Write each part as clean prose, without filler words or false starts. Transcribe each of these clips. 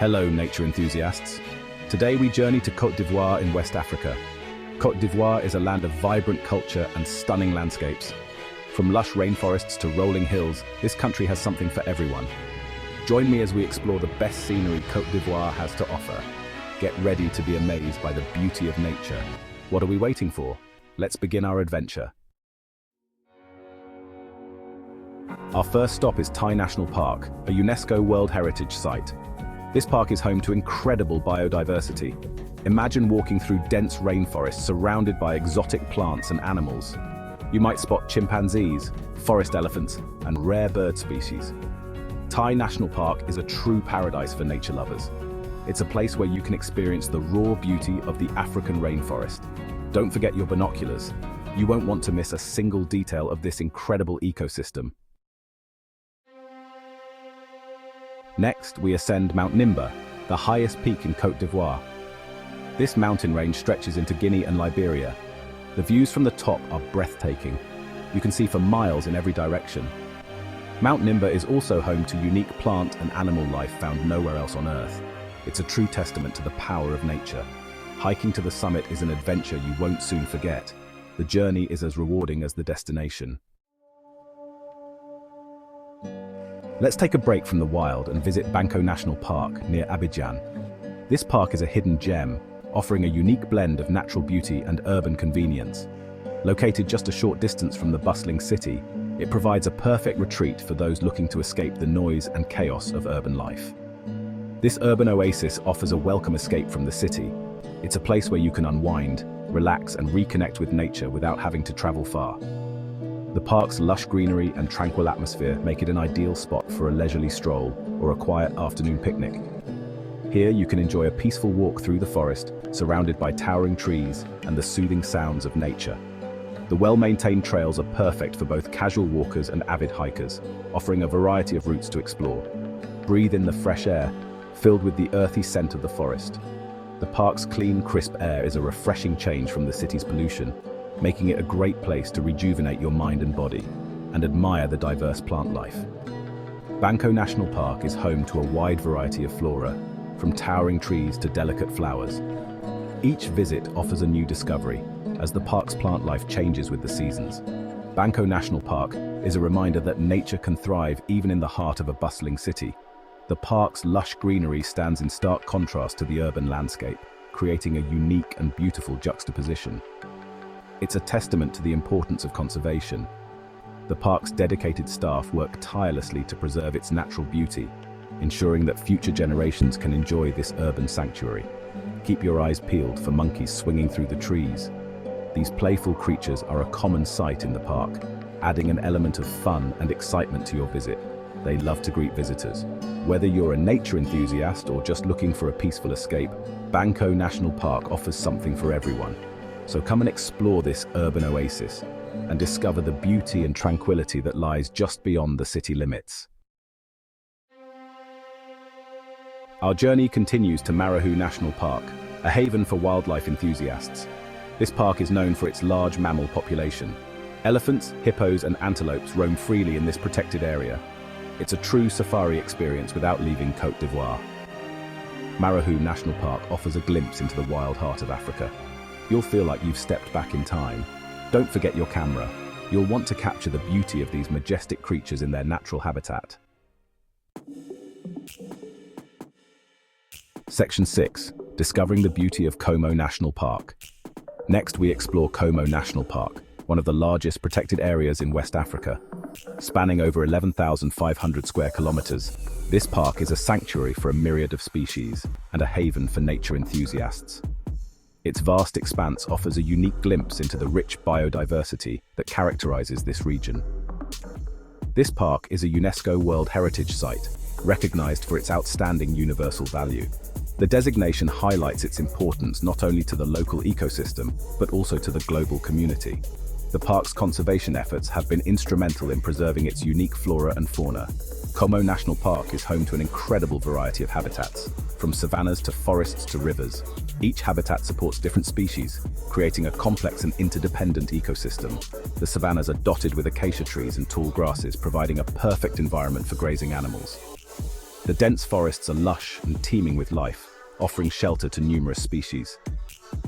Hello, nature enthusiasts. Today we journey to Côte d'Ivoire in West Africa. Côte d'Ivoire is a land of vibrant culture and stunning landscapes. From lush rainforests to rolling hills, this country has something for everyone. Join me as we explore the best scenery Côte d'Ivoire has to offer. Get ready to be amazed by the beauty of nature. What are we waiting for? Let's begin our adventure. Our first stop is Tai National Park, a UNESCO World Heritage Site. This park is home to incredible biodiversity. Imagine walking through dense rainforests surrounded by exotic plants and animals. You might spot chimpanzees, forest elephants, and rare bird species. Tai National Park is a true paradise for nature lovers. It's a place where you can experience the raw beauty of the African rainforest. Don't forget your binoculars. You won't want to miss a single detail of this incredible ecosystem. Next, we ascend Mount Nimba, the highest peak in Côte d'Ivoire. This mountain range stretches into Guinea and Liberia. The views from the top are breathtaking. You can see for miles in every direction. Mount Nimba is also home to unique plant and animal life found nowhere else on Earth. It's a true testament to the power of nature. Hiking to the summit is an adventure you won't soon forget. The journey is as rewarding as the destination. Let's take a break from the wild and visit Banco National Park near Abidjan. This park is a hidden gem, offering a unique blend of natural beauty and urban convenience. Located just a short distance from the bustling city, it provides a perfect retreat for those looking to escape the noise and chaos of urban life. This urban oasis offers a welcome escape from the city. It's a place where you can unwind, relax, and reconnect with nature without having to travel far. The park's lush greenery and tranquil atmosphere make it an ideal spot for a leisurely stroll or a quiet afternoon picnic. Here you can enjoy a peaceful walk through the forest, surrounded by towering trees and the soothing sounds of nature. The well-maintained trails are perfect for both casual walkers and avid hikers, offering a variety of routes to explore. Breathe in the fresh air, filled with the earthy scent of the forest. The park's clean, crisp air is a refreshing change from the city's pollution, making it a great place to rejuvenate your mind and body and admire the diverse plant life. Banco National Park is home to a wide variety of flora, from towering trees to delicate flowers. Each visit offers a new discovery, as the park's plant life changes with the seasons. Banco National Park is a reminder that nature can thrive even in the heart of a bustling city. The park's lush greenery stands in stark contrast to the urban landscape, creating a unique and beautiful juxtaposition. It's a testament to the importance of conservation. The park's dedicated staff work tirelessly to preserve its natural beauty, ensuring that future generations can enjoy this urban sanctuary. Keep your eyes peeled for monkeys swinging through the trees. These playful creatures are a common sight in the park, adding an element of fun and excitement to your visit. They love to greet visitors. Whether you're a nature enthusiast or just looking for a peaceful escape, Banco National Park offers something for everyone. So come and explore this urban oasis and discover the beauty and tranquility that lies just beyond the city limits. Our journey continues to Marahoué National Park, a haven for wildlife enthusiasts. This park is known for its large mammal population. Elephants, hippos, and antelopes roam freely in this protected area. It's a true safari experience without leaving Côte d'Ivoire. Marahoué National Park offers a glimpse into the wild heart of Africa. You'll feel like you've stepped back in time. Don't forget your camera. You'll want to capture the beauty of these majestic creatures in their natural habitat. Section 6. Discovering the beauty of Comoé National Park. Next, we explore Comoé National Park, one of the largest protected areas in West Africa. Spanning over 11,500 square kilometers, this park is a sanctuary for a myriad of species and a haven for nature enthusiasts. Its vast expanse offers a unique glimpse into the rich biodiversity that characterizes this region. This park is a UNESCO World Heritage Site, recognized for its outstanding universal value. The designation highlights its importance not only to the local ecosystem, but also to the global community. The park's conservation efforts have been instrumental in preserving its unique flora and fauna. Comoé National Park is home to an incredible variety of habitats, from savannas to forests to rivers. Each habitat supports different species, creating a complex and interdependent ecosystem. The savannas are dotted with acacia trees and tall grasses, providing a perfect environment for grazing animals. The dense forests are lush and teeming with life, offering shelter to numerous species.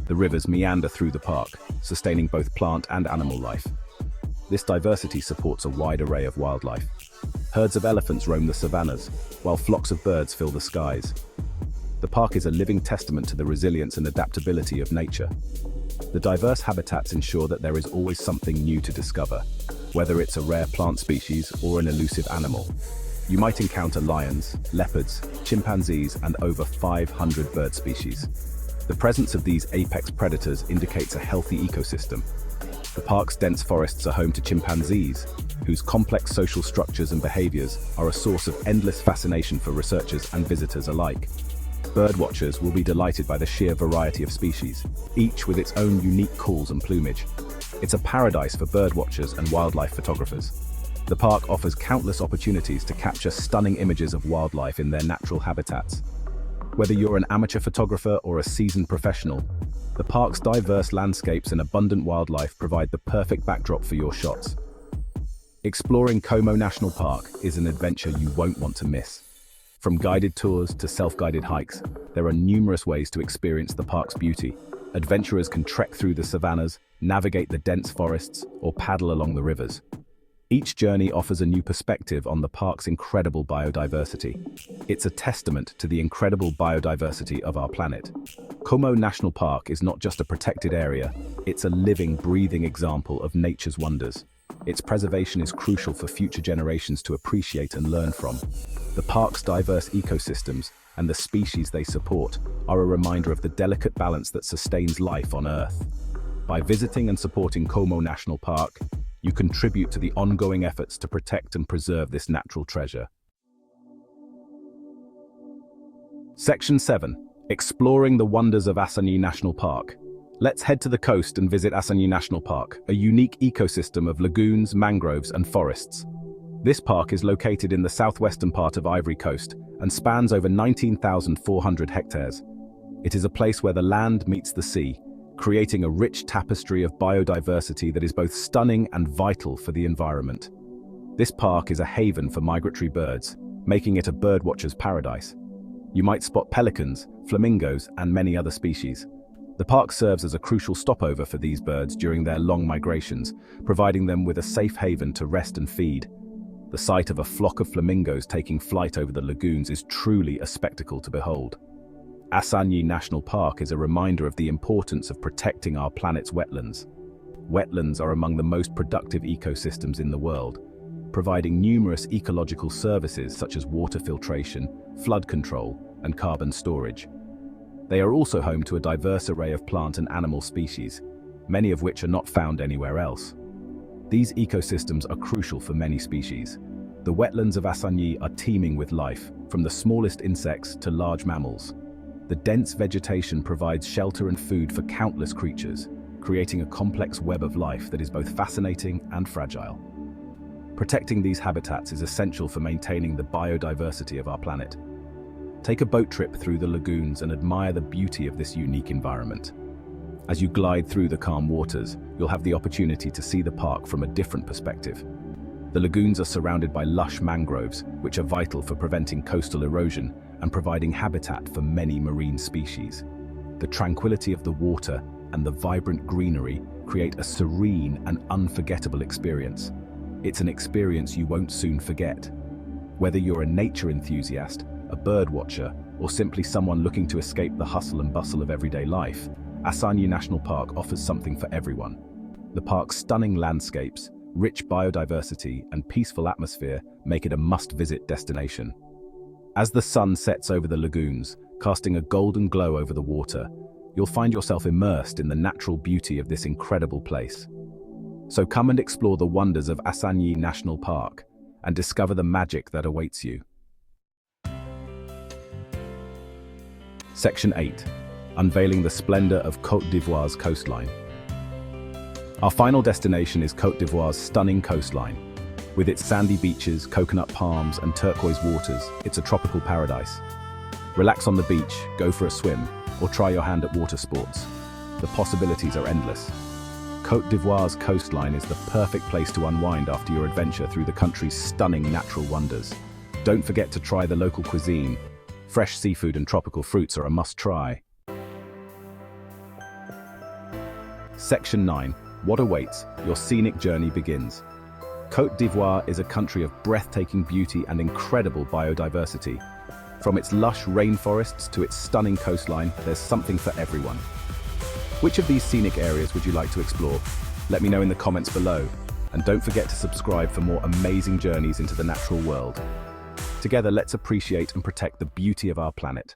The rivers meander through the park, sustaining both plant and animal life. This diversity supports a wide array of wildlife. Herds of elephants roam the savannas, while flocks of birds fill the skies. The park is a living testament to the resilience and adaptability of nature. The diverse habitats ensure that there is always something new to discover, whether it's a rare plant species or an elusive animal. You might encounter lions, leopards, chimpanzees, and over 500 bird species. The presence of these apex predators indicates a healthy ecosystem. The park's dense forests are home to chimpanzees, whose complex social structures and behaviors are a source of endless fascination for researchers and visitors alike. Birdwatchers will be delighted by the sheer variety of species, each with its own unique calls and plumage. It's a paradise for birdwatchers and wildlife photographers. The park offers countless opportunities to capture stunning images of wildlife in their natural habitats. Whether you're an amateur photographer or a seasoned professional, the park's diverse landscapes and abundant wildlife provide the perfect backdrop for your shots. Exploring Comoé National Park is an adventure you won't want to miss. From guided tours to self-guided hikes, there are numerous ways to experience the park's beauty. Adventurers can trek through the savannas, navigate the dense forests, or paddle along the rivers. Each journey offers a new perspective on the park's incredible biodiversity. It's a testament to the incredible biodiversity of our planet. Comoé National Park is not just a protected area, it's a living, breathing example of nature's wonders. Its preservation is crucial for future generations to appreciate and learn from. The park's diverse ecosystems and the species they support are a reminder of the delicate balance that sustains life on Earth. By visiting and supporting Comoé National Park, you contribute to the ongoing efforts to protect and preserve this natural treasure. Section 7. Exploring the wonders of Assagny National Park. Let's head to the coast and visit Assagny National Park, a unique ecosystem of lagoons, mangroves, and forests. This park is located in the southwestern part of Ivory Coast and spans over 19,400 hectares. It is a place where the land meets the sea, creating a rich tapestry of biodiversity that is both stunning and vital for the environment. This park is a haven for migratory birds, making it a birdwatcher's paradise. You might spot pelicans, flamingos, and many other species. The park serves as a crucial stopover for these birds during their long migrations, providing them with a safe haven to rest and feed. The sight of a flock of flamingos taking flight over the lagoons is truly a spectacle to behold. Assagny National Park is a reminder of the importance of protecting our planet's wetlands. Wetlands are among the most productive ecosystems in the world, providing numerous ecological services such as water filtration, flood control, and carbon storage. They are also home to a diverse array of plant and animal species, many of which are not found anywhere else. These ecosystems are crucial for many species. The wetlands of Assagny are teeming with life, from the smallest insects to large mammals. The dense vegetation provides shelter and food for countless creatures, creating a complex web of life that is both fascinating and fragile. Protecting these habitats is essential for maintaining the biodiversity of our planet. Take a boat trip through the lagoons and admire the beauty of this unique environment. As you glide through the calm waters, you'll have the opportunity to see the park from a different perspective. The lagoons are surrounded by lush mangroves, which are vital for preventing coastal erosion and providing habitat for many marine species. The tranquility of the water and the vibrant greenery create a serene and unforgettable experience. It's an experience you won't soon forget. Whether you're a nature enthusiast, a bird watcher, or simply someone looking to escape the hustle and bustle of everyday life, Assagny National Park offers something for everyone. The park's stunning landscapes, rich biodiversity, and peaceful atmosphere make it a must-visit destination. As the sun sets over the lagoons, casting a golden glow over the water, you'll find yourself immersed in the natural beauty of this incredible place. So come and explore the wonders of Assagny National Park and discover the magic that awaits you. Section 8. Unveiling the splendor of Côte d'Ivoire's coastline. Our final destination is Côte d'Ivoire's stunning coastline. With its sandy beaches, coconut palms, and turquoise waters, it's a tropical paradise. Relax on the beach, go for a swim, or try your hand at water sports. The possibilities are endless. Côte d'Ivoire's coastline is the perfect place to unwind after your adventure through the country's stunning natural wonders. Don't forget to try the local cuisine. Fresh seafood and tropical fruits are a must-try. Section 9. What awaits? Your scenic journey begins. Côte d'Ivoire is a country of breathtaking beauty and incredible biodiversity. From its lush rainforests to its stunning coastline, there's something for everyone. Which of these scenic areas would you like to explore? Let me know in the comments below. And don't forget to subscribe for more amazing journeys into the natural world. Together, let's appreciate and protect the beauty of our planet.